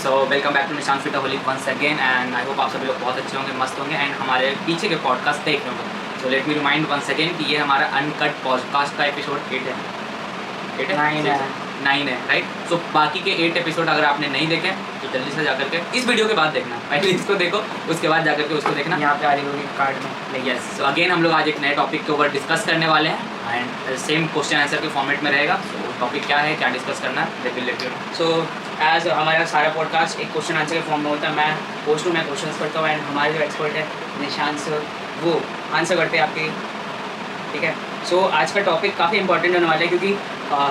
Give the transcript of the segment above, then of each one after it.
So welcome back to Nishan फिटaholic once again and I hope आप सभी लोग बहुत अच्छे होंगे, मस्त होंगे एंड हमारे पीछे के पॉडकास्ट देख रहे होंगे। So let me remind once again कि ये हमारा अनकट पॉडकास्ट का एपिसोड 8 है, 9 है राइट। सो बाकी के 8 एपिसोड अगर आपने नहीं देखे तो जल्दी से जाकर के इस वीडियो के बाद देखना, पहले इसको देखो उसके बाद जाकर के उसको देखना, यहाँ पे आ रही होगी कार्ड में। यस। सो अगेन हम लोग आज एक नए टॉपिक के ऊपर डिस्कस करने वाले हैं एंड सेम क्वेश्चन आंसर के फॉर्मेट में रहेगा। सो टॉपिक क्या है, क्या डिस्कस करना है, they will let you know. So as हमारा सारा पॉडकास्ट एक क्वेश्चन आंसर के फॉर्म में होता है। मैं होस्ट हूँ, मैं क्वेश्चन करता हूँ एंड हमारे जो एक्सपर्ट है निशान सर वो आंसर करते हैं आपके, ठीक है। सो आज का टॉपिक काफ़ी इंपॉर्टेंट होने वाला है क्योंकि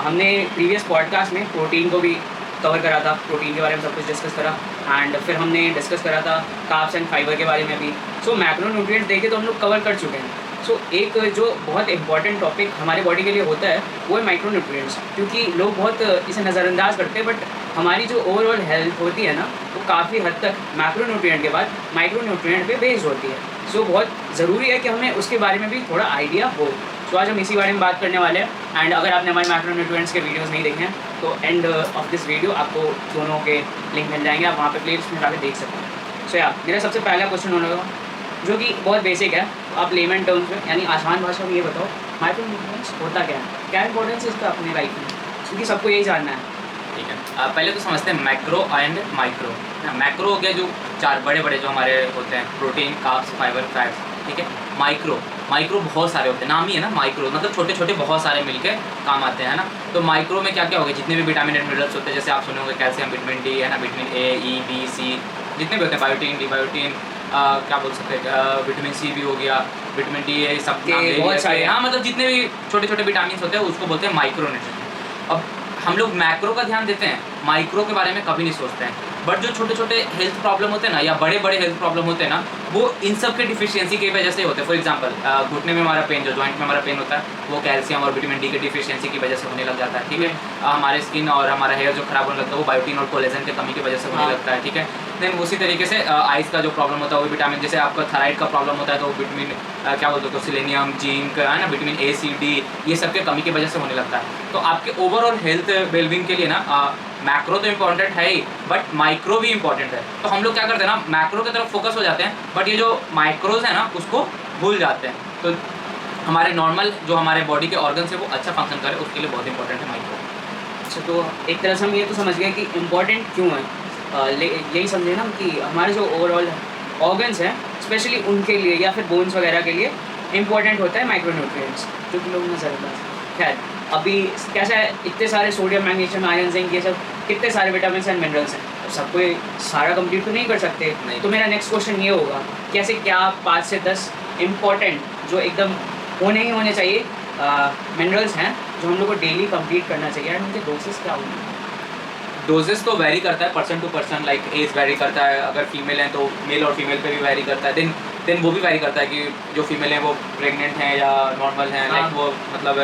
हमने प्रीवियस पॉडकास्ट में प्रोटीन को भी कवर करा था, प्रोटीन के बारे में सब कुछ डिस्कस करा एंड फिर हमने डिस्कस करा था कार्ब्स एंड फाइबर के बारे में भी। सो मैक्रोन्यूट्रिएंट्स देखे तो हम लोग कवर कर चुके हैं। सो एक जो बहुत इंपॉर्टेंट टॉपिक हमारे बॉडी के लिए होता है वो है माइक्रोन्यूट्रिएंट्स, क्योंकि लोग बहुत इसे नज़रअंदाज करते हैं बट हमारी जो ओवरऑल हेल्थ होती है ना वो काफ़ी हद तक मैक्रोन्यूट्रिएंट के बाद माइक्रोन्यूट्रिएंट पे बेस्ड होती है। सो बहुत ज़रूरी है कि हमें उसके बारे में भी थोड़ा आइडिया हो। तो आज हम इसी बारे में बात करने वाले हैं एंड अगर आपने हमारे मैक्रोन्यूट्रिएंट्स के वीडियोस नहीं देखे हैं तो एंड ऑफ दिस वीडियो आपको दोनों के लिंक मिल जाएंगे, आप वहाँ पे प्लेलिस्ट में जाकर देख सकते हैं। सो यार मेरा सबसे पहला क्वेश्चन होने लगा जो कि बहुत बेसिक है, आप लेमन टर्म्स में यानी आसान भाषा में ये बताओ माइक्रोन्यूट्रिएंट्स होता क्या है इंपॉर्टेंस इसका अपनी लाइफ में, क्योंकि सबको यही जानना है। ठीक है, पहले तो समझते हैं मैक्रो एंड माइक्रो। मैक्रो हो गया जो चार बड़े बड़े जो हमारे होते हैं, प्रोटीन, कार्ब्स, फाइबर, फैट्स, ठीक है। माइक्रो बहुत सारे होते हैं, नाम ही है ना माइक्रो, मतलब छोटे छोटे बहुत सारे मिलके काम आते हैं ना। तो माइक्रो में क्या क्या होगा, जितने भी विटामिन एंड मिनरल्स होते हैं, जैसे आप सुने होंगे कैल्शियम, विटामिन डी है ना, विटामिन ए, ई, बी, सी, जितने भी होते हैं, बायोटीन, डी बायोटीन, क्या बोल सकते हैं, विटामिन सी भी हो गया, विटामिन डी है, सब बहुत सारे, हाँ, मतलब जितने भी छोटे छोटे विटामिन होते हैं उसको बोलते हैं माइक्रोन्यूट्रिएंट। अब हम लोग मैक्रो का ध्यान देते हैं, माइक्रो के बारे में कभी नहीं सोचते हैं। बट जो छोटे छोटे हेल्थ प्रॉब्लम होते हैं ना, या बड़े बड़े हेल्थ प्रॉब्लम होते हैं ना, वो इन सब के डिफिशियंसी की वजह से होते हैं। फॉर एग्जांपल घुटने में हमारा पेन, जो जॉइंट में हमारा पेन होता है, वो कैल्शियम और विटामिन डी के डिफिशियंसी की वजह से होने लग जाता है, ठीक है। हमारे स्किन और हमारा हेयर जो खराब होने लगता है वो बायोटीन और कोलेजन की कमी की वजह से होने लगता है, ठीक है। देन उसी तरीके से आइज का जो प्रॉब्लम होता है वो विटामिन, जैसे आपका थायराइड का प्रॉब्लम होता है तो विटामिन क्या बोलते हैं, सिलेनियम, जिंक है ना, विटामिन ए, सी, डी, ये सब के कमी की वजह से होने लगता है। तो आपके ओवरऑल हेल्थ वेलबींग के लिए ना मैक्रो तो इम्पॉर्टेंट है ही बट माइक्रो भी इम्पॉर्टेंट है। तो हम लोग क्या करते हैं ना, मैक्रो की तरफ फोकस हो जाते हैं बट ये जो माइक्रोज है ना उसको भूल जाते हैं। तो हमारे नॉर्मल जो हमारे बॉडी के ऑर्गन्स है वो अच्छा फंक्शन करे, उसके लिए बहुत इंपॉर्टेंट है माइक्रो। अच्छा, तो एक तरह से हम ये तो समझ गए कि इम्पॉर्टेंट क्यों है, यही समझे ना कि हमारे जो ओवरऑल ऑर्गन्स हैं स्पेशली उनके लिए या फिर बोन्स वगैरह के लिए इम्पॉर्टेंट होता है माइक्रोन्यूट्रिएंट्स, जो कि लोग नज़रअंदाज। खैर अभी कैसा है, इतने सारे सोडियम, मैग्नीशियम, आयरन, जिंक, ये सब कितने सारे विटामिन एंड मिनरल्स हैं, तो सबको सारा कंप्लीट तो नहीं कर सकते। तो मेरा नेक्स्ट क्वेश्चन ये होगा कि ऐसे क्या 5 से 10 इम्पॉर्टेंट जो एकदम होने ही होने चाहिए मिनरल्स हैं जो हम लोग को डेली कंप्लीट करना चाहिए एंड उनके डोसेस क्या होंगे? डोजेस तो वेरी करता है person to person, like as vary करता है, अगर फीमेल हैं तो मेल और फीमेल पे भी वेरी करता है। देन वो भी वेरी करता है कि जो फीमेल हैं वो प्रेग्नेंट हैं या नॉर्मल हैं, लाइक वो मतलब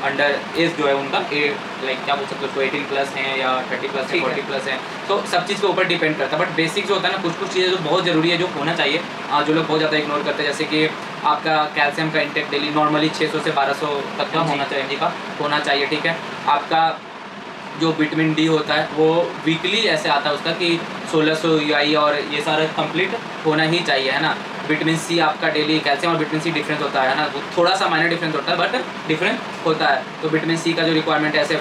अंडर एज जो है उनका लाइक क्या बोल सकते हैं उसको 18 प्लस हैं या 30 प्लस है, 40 प्लस हैं। तो सब चीज़ के ऊपर डिपेंड करता है। बट बेसिक जो होता है ना, कुछ चीज़ें जो बहुत ज़रूरी है, जो होना चाहिए, जो लोग बहुत ज़्यादा इग्नोर करते हैं, जैसे कि आपका कैल्शियम का इंटेक डेली नॉर्मली 600 से 1200 तक का होना चाहिए, जी का होना चाहिए, ठीक है। आपका जो विटामिन डी होता है वो वीकली ऐसे आता है उसका कि 1600 यूआई और ये सारा कंप्लीट होना ही चाहिए, है ना। विटामिन सी आपका डेली, कैल्शियम और विटामिन सी डिफरेंस होता है ना, वो थोड़ा सा माइनर डिफरेंस होता है बट डिफरेंस होता है। तो विटामिन सी का जो रिक्वायरमेंट है ऐसे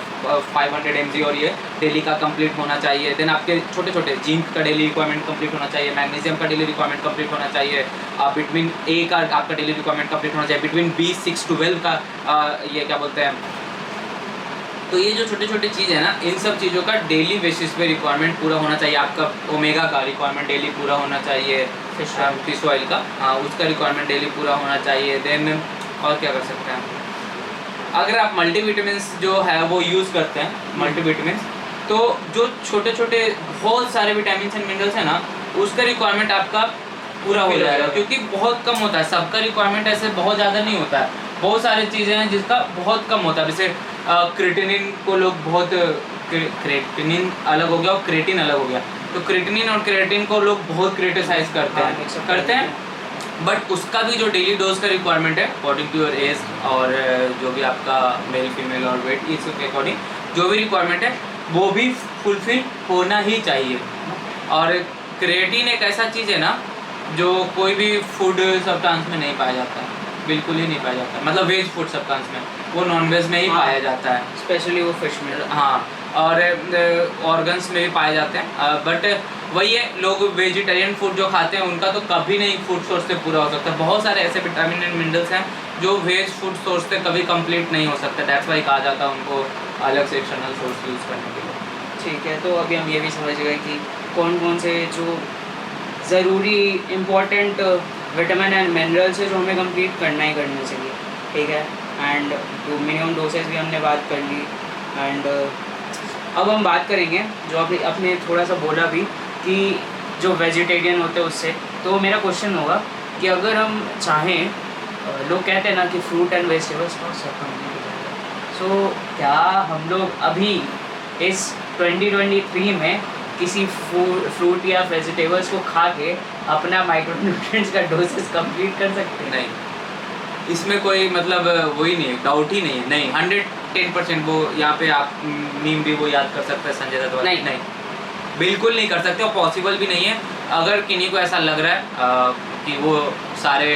500 mg और ये डेली का कंप्लीट होना चाहिए। देन आपके छोटे छोटे जिंक का डेली रिक्वायरमेंट कंप्लीट होना चाहिए, मैग्नीशियम का डेली रिक्वायरमेंट कंप्लीट होना चाहिए, विटामिन ए का आपका डेली रिक्वायरमेंट कंप्लीट होना चाहिए, विटामिन B6, 12 का ये क्या बोलते हैं। तो ये जो छोटे छोटे चीज़ है ना, इन सब चीज़ों का डेली बेसिस पे रिक्वायरमेंट पूरा होना चाहिए। आपका ओमेगा का रिक्वायरमेंट डेली पूरा होना चाहिए, फिश ऑयल का उसका रिक्वायरमेंट डेली पूरा होना चाहिए। देन और क्या कर सकते हैं, अगर आप मल्टीविटामिन्स जो है वो यूज़ करते हैं मल्टीविटामिन्स, तो जो छोटे छोटे बहुत सारे विटामिन एंड मिनरल्स हैं ना उसका रिक्वायरमेंट आपका पूरा हो जाएगा, क्योंकि बहुत कम होता है, सबका रिक्वायरमेंट ऐसे बहुत ज़्यादा नहीं होता है। बहुत सारी चीज़ें हैं जिसका बहुत कम होता है, जैसे क्रेटिनिन को लोग बहुत, क्रेटिनिन अलग हो गया और क्रेटिन अलग हो गया, तो क्रेटिनिन और क्रेटिन को लोग बहुत क्रिटिसाइज करते हैं बट उसका भी जो डेली डोज का रिक्वायरमेंट है अकॉर्डिंग टू योर एज और जो भी आपका मेल फीमेल और वेट, इसके अकॉर्डिंग जो भी रिक्वायरमेंट है वो भी फुलफिल होना ही चाहिए। और क्रिएटिन एक ऐसा चीज़ है ना जो कोई भी फूड सब्सटेंस में नहीं पाया जाता है, बिल्कुल ही नहीं पाया जाता है, मतलब वेज फूड सब्सटेंस में, वो नॉन वेज में ही पाया जाता है, स्पेशली वो फिश में। हाँ, और ऑर्गन्स में भी पाए जाते हैं। बट वही है, लोग वेजिटेरियन फूड जो खाते हैं उनका तो कभी नहीं फूड सोर्स से पूरा हो सकता। बहुत सारे ऐसे विटामिन एंड मिनरल्स हैं जो वेज फूड सोर्स से कभी कंप्लीट नहीं हो सकते, दैट्स वाई कहा जाता है उनको अलग से एक्सटर्नल सोर्स यूज़ करने के लिए। ठीक है, तो अभी हम ये भी समझ गए कि कौन कौन से जो ज़रूरी इम्पोर्टेंट विटामिन एंड मिनरल्स है जो हमें कंप्लीट करना ही करना चाहिए, ठीक है। एंड जो मिनिमम डोसेज भी हमने बात कर ली। एंड अब हम बात करेंगे जो आपने थोड़ा सा बोला भी कि जो वेजिटेरियन होते हैं उससे, तो मेरा क्वेश्चन होगा कि अगर हम चाहें, लोग कहते हैं ना कि फ्रूट एंड वेजिटेबल्स बहुत सब कंप्लीट हो जाएगा, सो क्या हम लोग अभी इस 2023 में किसी फ्रूट या वेजिटेबल्स को खा के अपना माइक्रोन्यूट्रिएंट्स का डोसेस कंप्लीट कर सकते हैं? नहीं, इसमें कोई मतलब वही नहीं है, डाउट ही नहीं है, नहीं 110%। वो यहाँ पे आप मीम भी वो याद कर सकते हैं संजय दत्त वाला, नहीं बिल्कुल नहीं कर सकते और पॉसिबल भी नहीं है। अगर किन्हीं को ऐसा लग रहा है कि वो सारे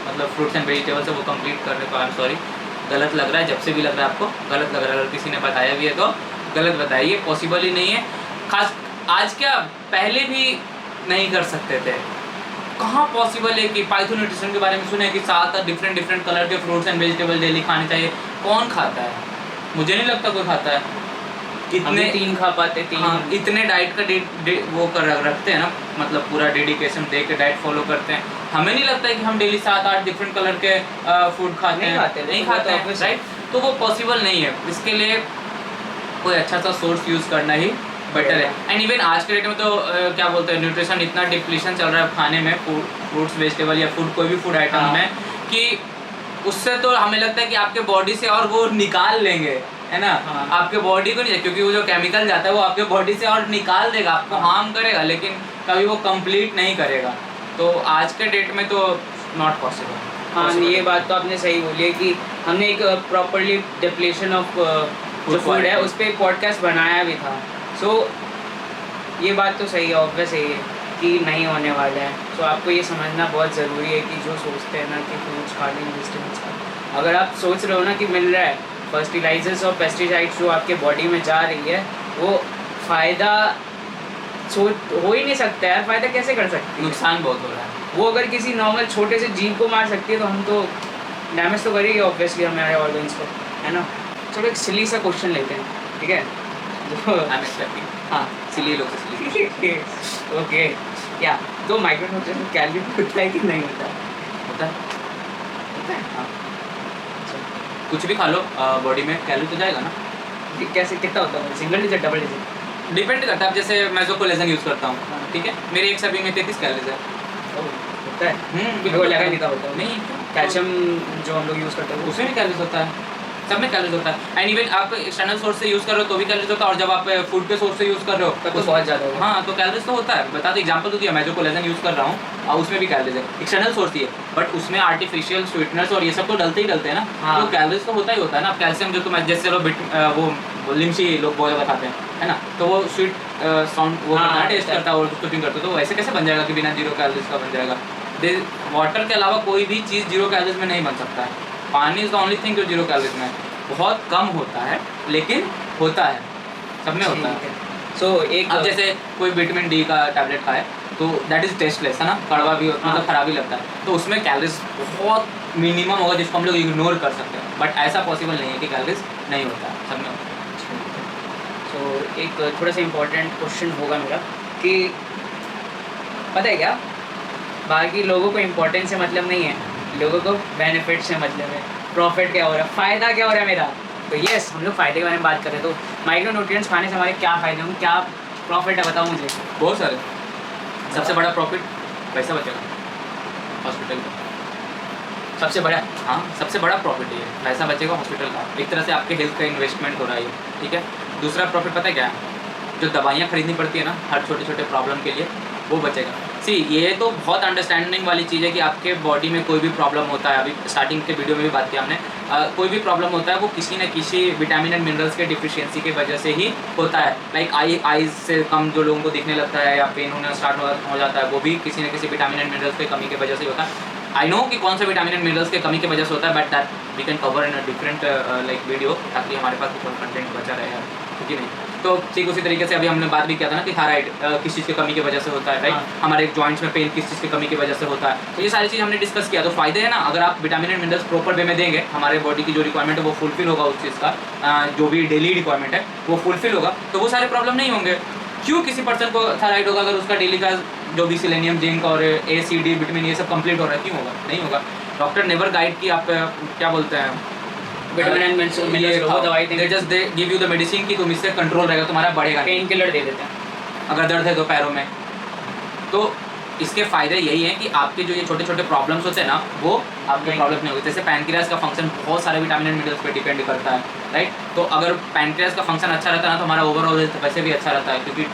मतलब फ्रूट्स एंड वेजिटेबल्स है वो कंप्लीट करने को, आई एम सॉरी, गलत लग रहा है। जब से भी लग रहा है आपको गलत लग रहा है, अगर किसी ने बताया भी है तो गलत बताइए, पॉसिबल ही नहीं है। खास आज क्या, पहले भी नहीं कर सकते थे, कहाँ पॉसिबल है कि पाइथो न्यूट्रिशन के बारे में सुने कि 7 डिफरेंट कलर के फ्रूट्स एंड वेजिटेबल डेली खाने चाहिए, कौन खाता है? मुझे नहीं लगता कोई खाता है। इतने 3 खा पाते, 3 हाँ, इतने डाइट का वो कर रखते हैं ना, मतलब पूरा डेडिकेशन दे के डाइट फॉलो करते हैं। हमें नहीं लगता है कि हम डेली 7-8 डिफरेंट कलर के फूड खाते हैं, नहीं खाते हैं, राइट? तो वो पॉसिबल नहीं है। इसके लिए कोई अच्छा सा सोर्स यूज़ करना ही बेटर है। एंड इवन आज के डेट में तो क्या बोलते हैं, न्यूट्रिशन इतना डिप्लीशन चल रहा है खाने में, फ्रूट्स वेजिटेबल या फूड कोई भी फूड आइटम में, कि उससे तो हमें लगता है कि आपके बॉडी से और वो निकाल लेंगे, है ना? आपके बॉडी को नहीं, क्योंकि वो जो केमिकल जाता है वो आपके बॉडी से और निकाल देगा, आपको हार्म करेगा, लेकिन कभी वो कंप्लीट नहीं करेगा। तो आज के डेट में तो नॉट पॉसिबल। हाँ, ये बात तो आपने सही बोली है कि हमने एक प्रॉपरली डिप्लीशन ऑफ जो फूड है उस पर एक पॉडकास्ट बनाया भी था। सो ये बात तो सही है, ऑब्वियस है कि नहीं होने वाला है। सो आपको ये समझना बहुत ज़रूरी है कि जो सोचते हैं ना कि फ्रूट्स खा लें, वेजिटेबल्स खा लें, अगर आप सोच रहे हो ना कि मिल रहा है फर्टिलाइजर्स और पेस्टिसाइड्स जो आपके बॉडी में जा रही है, वो फ़ायदा हो ही नहीं सकता है। फ़ायदा कैसे कर सकती है? नुकसान बहुत हो रहा है। वो अगर किसी नॉर्मल छोटे से जीव को मार सकती है तो हम तो डैमेज तो करेंगे ऑब्वियसली हमारे ऑर्गन्स को, है ना? चलो एक सिली सा क्वेश्चन लेते हैं, ठीक है? हाँ, सिली लोग सिली। ओके, या तो माइक्रोन्यूट्रिएंट में कैलोरी होता है कि नहीं होता? होता है, हाँ। कुछ भी खा लो बॉडी में कैलोरी तो जाएगा ना। कैसे, कितना होता है? Single digit, double digit? Depend करता है। अब जैसे मैं जो कोलेजन यूज़ करता हूँ, हाँ। ठीक है, मेरे एक सर्विंग में 33 कैलोरीज है। होता है? बिल्कुल लगा नहीं था होता नहीं। कैल्शियम जो हम लोग यूज़ करते हैं उसमें भी कैलोरीज होता है, सब में कैलोरीज होता है। एंड इवन आप एक्सटर्नल सोर्स से यूज़ कर रहे हो तो भी कैलोरीज होता है, और जब आप फूड के सोर्स से यूज़ कर रहे हो तब तो बहुत ज़्यादा होगा। हाँ, तो कैलोरीज तो होता है। बता दो, एग्जांपल तो दिया, मैं जो कोलेजन यूज़ कर रहा हूँ उसमें भी कैलोरीज है, एक्सटर्नल सोर्स ही है, बट उसमें आर्टिफिशियल स्वीटनर्स और ये सब तो डलते ही डलते हैं ना। हाँ। तो कैलोरीज तो होता ही होता है ना। कैल्शियम जो तुम जैसे वो लिमसी लोग बहुत ज़्यादा खाते हैं, है ना, तो वो स्वीट साउंड वो हाँ, टेस्ट करता है और उसको ड्रिंक करता है, तो ऐसे कैसे बन जाएगा कि बिना 0 कैलोरीज का बन जाएगा? वाटर के अलावा कोई भी चीज़ 0 कैलोरीज में नहीं बन सकता है। पानी इज़ द ओनली थिंग जो 0 कैलोरीज में है। बहुत कम होता है लेकिन होता है, सब में होता है। सो एक अब जैसे कोई विटामिन डी का टैबलेट खाए तो दैट इज़ टेस्टलेस, है ना, कड़वा भी होता है, मतलब खराब ही लगता है, तो उसमें कैलोरीज बहुत मिनिमम होगा जिसको हम लोग इग्नोर कर सकते हैं, बट ऐसा पॉसिबल नहीं है कि कैलोरीज नहीं होता है, सब में होता है। सो एक थोड़ा सा इम्पोर्टेंट क्वेश्चन होगा मेरा कि पता है क्या, बाकी लोगों को इम्पोर्टेंस से मतलब नहीं है, लोगों को बेनिफिट से मतलब है, प्रॉफिट क्या हो रहा है, फ़ायदा क्या हो रहा है मेरा। तो यस, हम लोग फ़ायदे के बारे में बात कर रहे हैं। तो माइक्रोन्यूट्रिएंट्स खाने से हमारे क्या फ़ायदे होंगे, क्या प्रॉफिट है, बताओ मुझे। बहुत सारे। सबसे बड़ा प्रॉफिट पैसा बचेगा हॉस्पिटल का, सबसे बड़ा, हाँ, सबसे बड़ा प्रॉफिट ये है, पैसा बचेगा हॉस्पिटल का, एक तरह से आपके हेल्थ का इन्वेस्टमेंट हो रहा है ये, ठीक है। दूसरा प्रॉफिट पता है क्या है? जो दवाइयाँ खरीदनी पड़ती है ना हर छोटे छोटे प्रॉब्लम के लिए, वो बचेगा। सी, ये तो बहुत अंडरस्टैंडिंग वाली चीज़ है कि आपके बॉडी में कोई भी प्रॉब्लम होता है, अभी स्टार्टिंग के वीडियो में भी बात की हमने कोई भी प्रॉब्लम होता है वो किसी न किसी विटामिन एंड मिनरल्स के डिफिशियंसी की वजह से ही होता है। लाइक आईज से कम जो लोगों को दिखने लगता है या पेन होना स्टार्ट हो जाता है, वो भी किसी न किसी विटामिन एंड मिनरल्स की कमी की वजह से होता है। आई नो कि कौन सा विटामिन एंड मिनरल्स की कमी की वजह से होता है, but that we can cover in a different like video, ताकि हमारे पास कुछ और कंटेंट बचा रहे यार, ठीक है नहीं। तो ठीक उसी तरीके से अभी हमने बात भी किया था ना कि थायराइड किस चीज़ की कमी की वजह से होता है, राइट। हाँ। हमारे जॉइंट्स में पेन किस चीज़ की कमी की वजह से होता है, तो ये सारी चीज़ हमने डिस्कस किया। तो फायदे हैं ना, अगर आप vitamin and minerals proper way में देंगे, हमारे बॉडी की जो रिक्वायरमेंट है वो फुलफिल होगा, उस चीज़ का जो भी डेली रिक्वायरमेंट है वो फुलफिल होगा, तो वो सारे प्रॉब्लम नहीं होंगे। क्यों किसी पर्सन को थायराइड होगा अगर उसका डेली का जो भी सेलेनियम, जिंक और ए, सी, डी विटामिन ये सब कंप्लीट हो रहा है, क्यों होगा? नहीं होगा। डॉक्टर नेवर गाइड कि आप क्या बोलते हैं विटामिन एंड मिनरल्स वो दवाई देंगे, just they give you the medicine कि तुम इससे कंट्रोल रहेगा, तुम्हारा बढ़ेगा। पेन किलर दे देते हैं अगर दर्द है तो पैरों में, तो इसके फायदे यही हैं कि आपके जो ये छोटे छोटे प्रॉब्लम्स होते हैं ना, वो आपके प्रॉब्लम नहीं होते। जैसे पैनक्रियास का फंक्शन बहुत सारे विटामिन एंड मिनरल्स पे डिपेंड करता है, राइट। तो अगर पैनक्रियास का फंक्शन अच्छा रहता है ना, तो हमारा ओवरऑल हेल्थ वैसे भी अच्छा रहता है, क्योंकि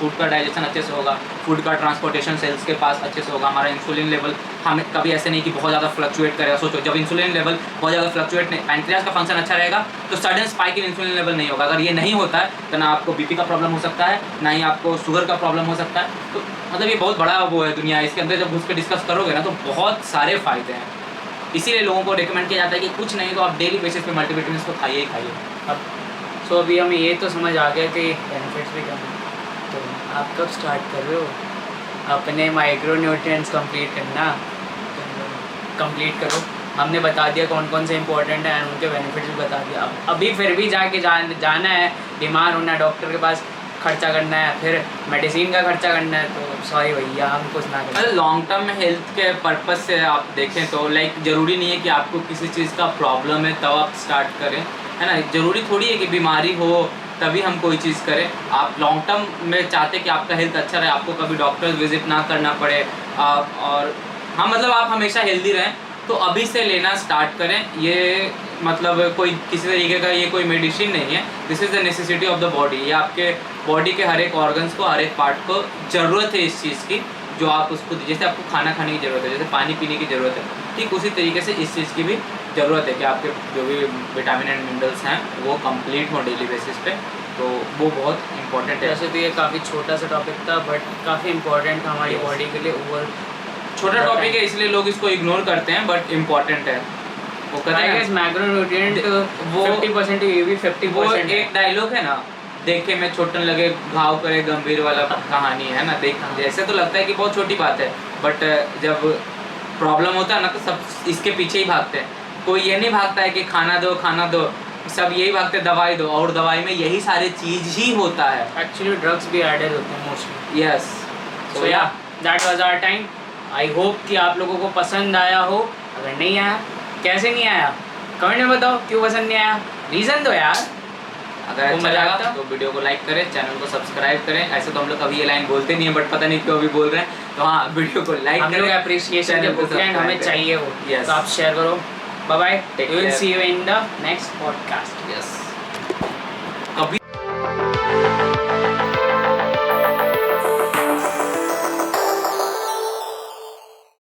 फूड का डाइजेशन अच्छे से होगा, फूड का ट्रांसपोर्टेशन सेल्स के पास अच्छे से होगा, हमारा इंसुलिन लेवल हमें कभी ऐसे नहीं कि बहुत ज़्यादा फ्लक्चुएट करेगा। सोचो जब इंसुलिन लेवल बहुत ज़्यादा फ्लक्चुएट नहीं, पैनक्रियास का फंक्शन अच्छा रहेगा तो sudden spike in insulin level नहीं होगा। अगर ये नहीं होता है तो ना आपको बीपी का प्रॉब्लम हो सकता है, ना ही आपको शुगर का प्रॉब्लम हो सकता है। तो मतलब ये बहुत बड़ा वो है दुनिया, इसके अंदर जब घुस के डिस्कस करोगे ना तो बहुत सारे फ़ायदे हैं। इसीलिए लोगों को रिकमेंड किया जाता है कि कुछ नहीं तो आप डेली बेसिस पे मल्टीविटामिन्स को खाइए ही खाइए। अब सो अभी हमें ये तो समझ आ गया कि बेनिफिट्स भी कम है, तो आप कब स्टार्ट कर रहे हो अपने माइक्रो न्यूट्रिएंट्स कंप्लीट करना? कंप्लीट करो। हमने बता दिया कौन कौन से इंपॉर्टेंट हैं, उनके बेनिफिट्स भी बता दिया। अब अभी फिर भी जाके जाना है, बीमार होना है, डॉक्टर के पास खर्चा करना है, फिर मेडिसिन का खर्चा करना है, तो सॉरी भैया हम कुछ ना करें। अगर लॉन्ग टर्म में हेल्थ के पर्पस से आप देखें तो लाइक ज़रूरी नहीं है कि आपको किसी चीज़ का प्रॉब्लम है तब आप स्टार्ट करें, है ना। ज़रूरी थोड़ी है कि बीमारी हो तभी हम कोई चीज़ करें। आप लॉन्ग टर्म में चाहते कि आपका हेल्थ अच्छा रहे, आपको कभी डॉक्टर विजिट ना करना पड़े, और हाँ मतलब आप हमेशा हेल्दी रहें, तो अभी से लेना स्टार्ट करें। ये मतलब कोई किसी तरीके का ये कोई मेडिसिन नहीं है, this is the necessity of the body. ये आपके बॉडी के हर एक ऑर्गन्स को, हर एक पार्ट को ज़रूरत है इस चीज़ की, जो आप उसको, जैसे आपको खाना खाने की ज़रूरत है, जैसे पानी पीने की ज़रूरत है, ठीक उसी तरीके से इस चीज़ की भी ज़रूरत है कि आपके जो भी विटामिन एंड मिनरल्स हैं वो कंप्लीट हों डेली बेसिस पे, तो वो बहुत इंपॉर्टेंट है। वैसे तो ये काफ़ी छोटा सा टॉपिक था, बट काफ़ी इंपॉर्टेंट था हमारी Yes. बॉडी के लिए। ओवर छोटा टॉपिक है इसलिए लोग इसको इग्नोर करते हैं, बट इम्पॉर्टेंट है। वो कहते हैं मैक्रो न्यूट्रिएंट वो 50% ये भी वो 50% है। एक डायलॉग है ना, देखे में छोटन लगे घाव करे गंभीर वाला कहानी है ना। देख जैसे तो लगता है कि बहुत छोटी बात है, बट जब प्रॉब्लम होता है ना तो सब इसके पीछे ही भागते हैं। कोई ये नहीं भागता है कि खाना दो खाना दो, सब यही भागते हैं दवाई दो, और दवाई में यही सारी चीज़ ही होता है। एक्चुअली ड्रग्स भी एडेड होते हैं mostly. Yes, so yeah that was our time. I hope कि आप लोगों को पसंद आया हो। अगर नहीं आया, कैसे नहीं आया, कमेंट में बताओ क्यों पसंद नहीं आया, रीज़न दो यार। अगर अच्छा लगा तो वीडियो को लाइक करें, चैनल को सब्सक्राइब करें। ऐसे तो हम लोग कभी ये लाइन बोलते नहीं है, बट पता नहीं क्यों अभी बोल रहे हैं। तो हाँ, वीडियो को लाइक हम लोग करें, अप्रिसिएशन के चैनल को बुकलेट हमें subscribe चाहिए हो, Yes. तो आप शेयर करो। Bye bye, Take we will care. See you in the next podcast. Yes.